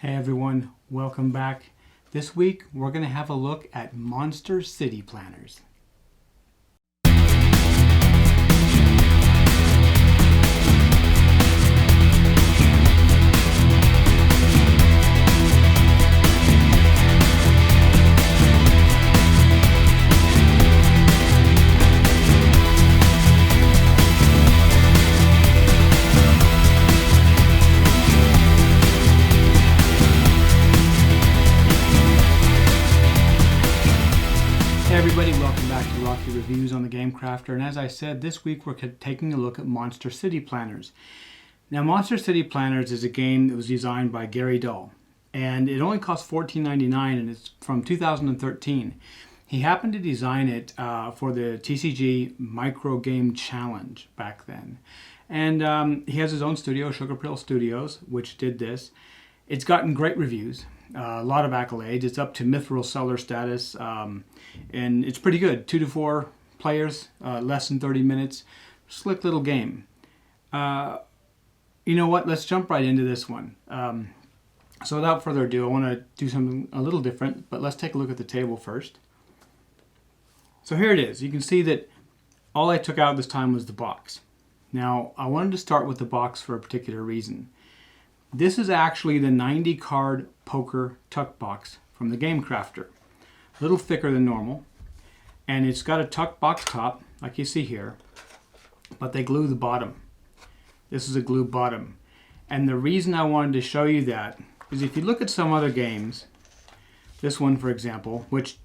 Hey everyone, welcome back. This week we're going to have a look at Monster City Planners. Hey everybody, welcome back to Rocky Reviews on the Game Crafter, and as I said, this week we're taking a look at Monster City Planners. Now Monster City Planners is a game that was designed by Gary Dahl, and it only costs $14.99 and it's from 2013. He happened to design it for the TCG Micro Game Challenge back then. And he has his own studio, Sugar Pill Studios, which did this. It's gotten great reviews. A lot of accolades. It's up to mithril seller status, and it's pretty good. 2 to 4 players, less than 30 minutes. Slick little game. You know what? Let's jump right into this one. So without further ado, I want to do something a little different, but let's take a look at the table first. So here it is. You can see that all I took out this time was the box. Now, I wanted to start with the box for a particular reason. This is actually the 90 card poker tuck box from the Game Crafter. A little thicker than normal, and it's got a tuck box top like you see here, but they glue the bottom. This is a glue bottom, and the reason I wanted to show you that is if you look at some other games, this one for example, which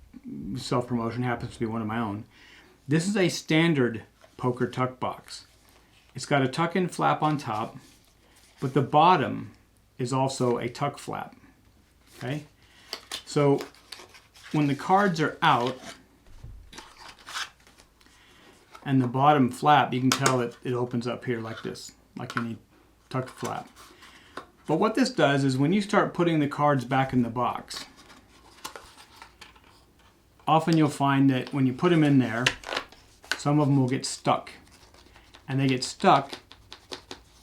self-promotion happens to be one of my own, this is a standard poker tuck box. It's got a tuck-in flap on top, but the bottom is also a tuck flap. Okay, so when the cards are out and the bottom flap, you can tell it opens up here like this, like any tuck flap. But what this does is when you start putting the cards back in the box, often you'll find that when you put them in there, some of them will get stuck. And they get stuck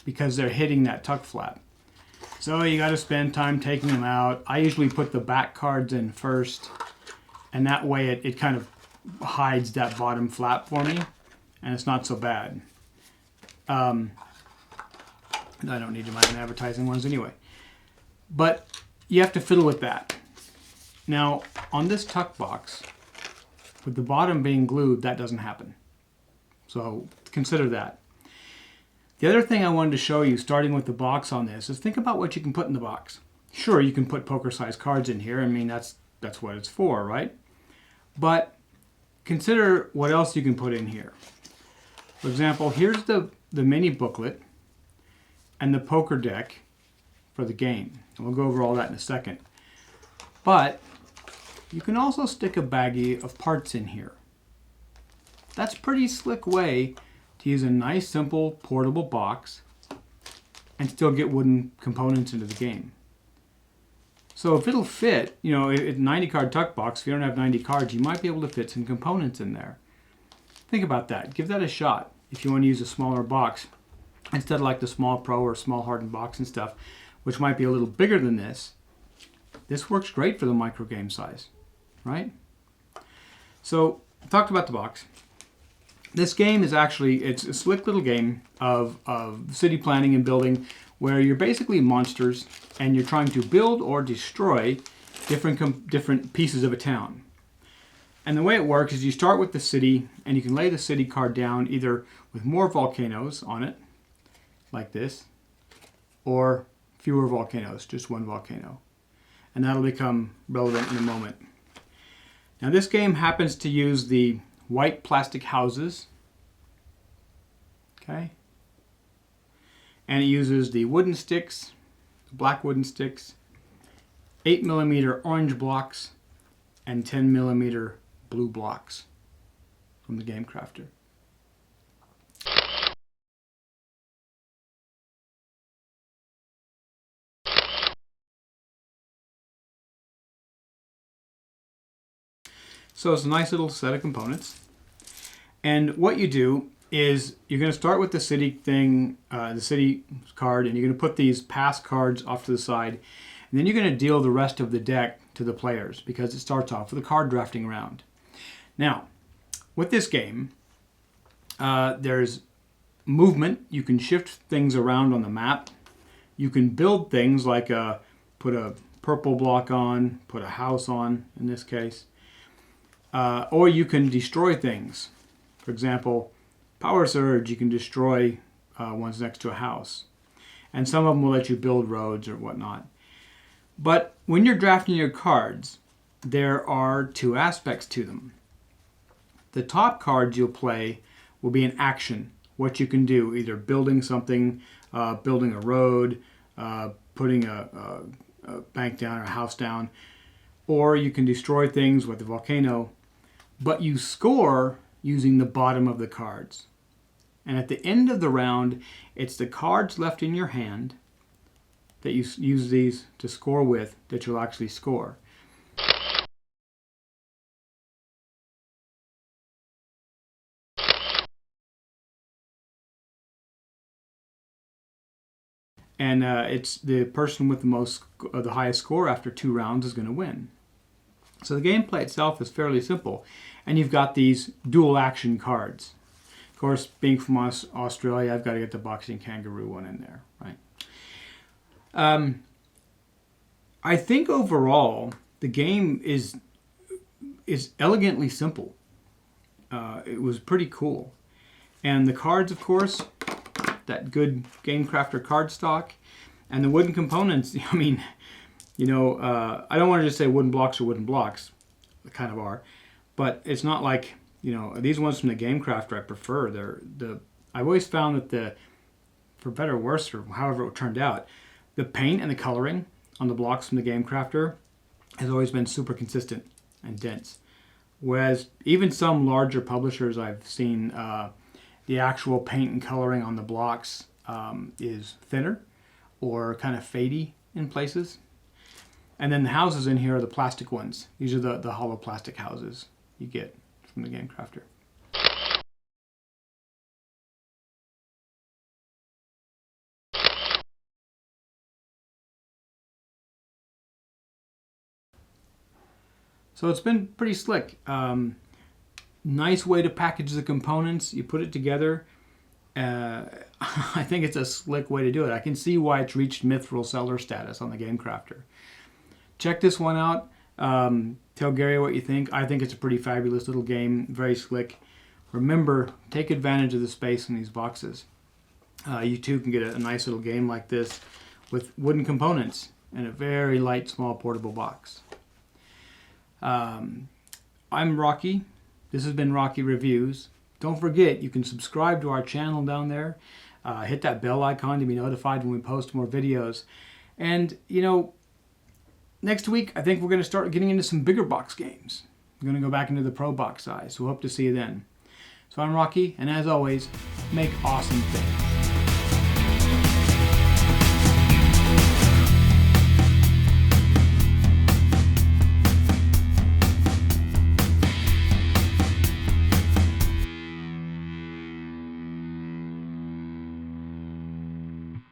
because they're hitting that tuck flap. So you got to spend time taking them out. I usually put the back cards in first, and that way it kind of hides that bottom flap for me, and it's not so bad. I don't need my own advertising ones anyway. But you have to fiddle with that. Now, on this tuck box, with the bottom being glued, that doesn't happen. So consider that. The other thing I wanted to show you, starting with the box on this, is think about what you can put in the box. Sure, you can put poker-sized cards in here. I mean, that's what it's for, right? But consider what else you can put in here. For example, here's the mini booklet and the poker deck for the game. And we'll go over all that in a second. But you can also stick a baggie of parts in here. That's a pretty slick way to use a nice, simple, portable box and still get wooden components into the game. So if it'll fit, you know, a 90 card tuck box, if you don't have 90 cards, you might be able to fit some components in there. Think about that. Give that a shot if you want to use a smaller box instead of like the Small Pro or Small Hardened box and stuff, which might be a little bigger than this. This works great for the micro game size, right? So I talked about the box. This game is actually, it's a slick little game of city planning and building where you're basically monsters and you're trying to build or destroy different pieces of a town. And the way it works is you start with the city and you can lay the city card down either with more volcanoes on it, like this, or fewer volcanoes, just one volcano. And that'll become relevant in a moment. Now this game happens to use the white plastic houses, okay, and it uses the wooden sticks, the black wooden sticks, 8mm orange blocks, and 10mm blue blocks from the Game Crafter. So it's a nice little set of components. And what you do is you're going to start with the city thing, the city card, and you're going to put these pass cards off to the side. And And then you're going to deal the rest of the deck to the players because it starts off with a card drafting round. Now, with this game, there's movement. You can shift things around on the map. You can build things like put a purple block on, put a house on in this case. Or you can destroy things. For example, Power Surge, you can destroy ones next to a house. And some of them will let you build roads or whatnot. But when you're drafting your cards, there are two aspects to them. The top cards you'll play will be an action, what you can do, either building something, building a road, putting a bank down or a house down, or you can destroy things with the volcano, but you score using the bottom of the cards. And at the end of the round, it's the cards left in your hand that you use these to score with that you'll actually score. And it's the person with the highest score after 2 rounds is going to win. So the gameplay itself is fairly simple. And you've got these dual action cards. Of course, being from Australia, I've got to get the boxing kangaroo one in there, right? I think overall, the game is elegantly simple. It was pretty cool. And the cards, of course, that good Game Crafter cardstock, and the wooden components. I mean, you know, I don't want to just say wooden blocks are wooden blocks. They kind of are. But it's not like, you know, these ones from the Game Crafter I prefer. I've always found that for better or worse, or however it turned out, the paint and the coloring on the blocks from the Game Crafter has always been super consistent and dense. Whereas even some larger publishers I've seen, the actual paint and coloring on the blocks is thinner or kind of fadey in places. And then the houses in here are the plastic ones. These are the hollow plastic houses you get from the Game Crafter. So it's been pretty slick. Nice way to package the components. You put it together. I think it's a slick way to do it. I can see why it's reached Mithril seller status on the Game Crafter. Check this one out. Tell Gary what you think. I think it's a pretty fabulous little game. Very slick. Remember, take advantage of the space in these boxes. You too can get a nice little game like this with wooden components in a very light, small, portable box. I'm Rocky. This has been Rocky Reviews. Don't forget, you can subscribe to our channel down there. Hit that bell icon to be notified when we post more videos. And, you know, next week, I think we're going to start getting into some bigger box games. We're going to go back into the pro box size. So hope to see you then. So I'm Rocky, and as always, make awesome things.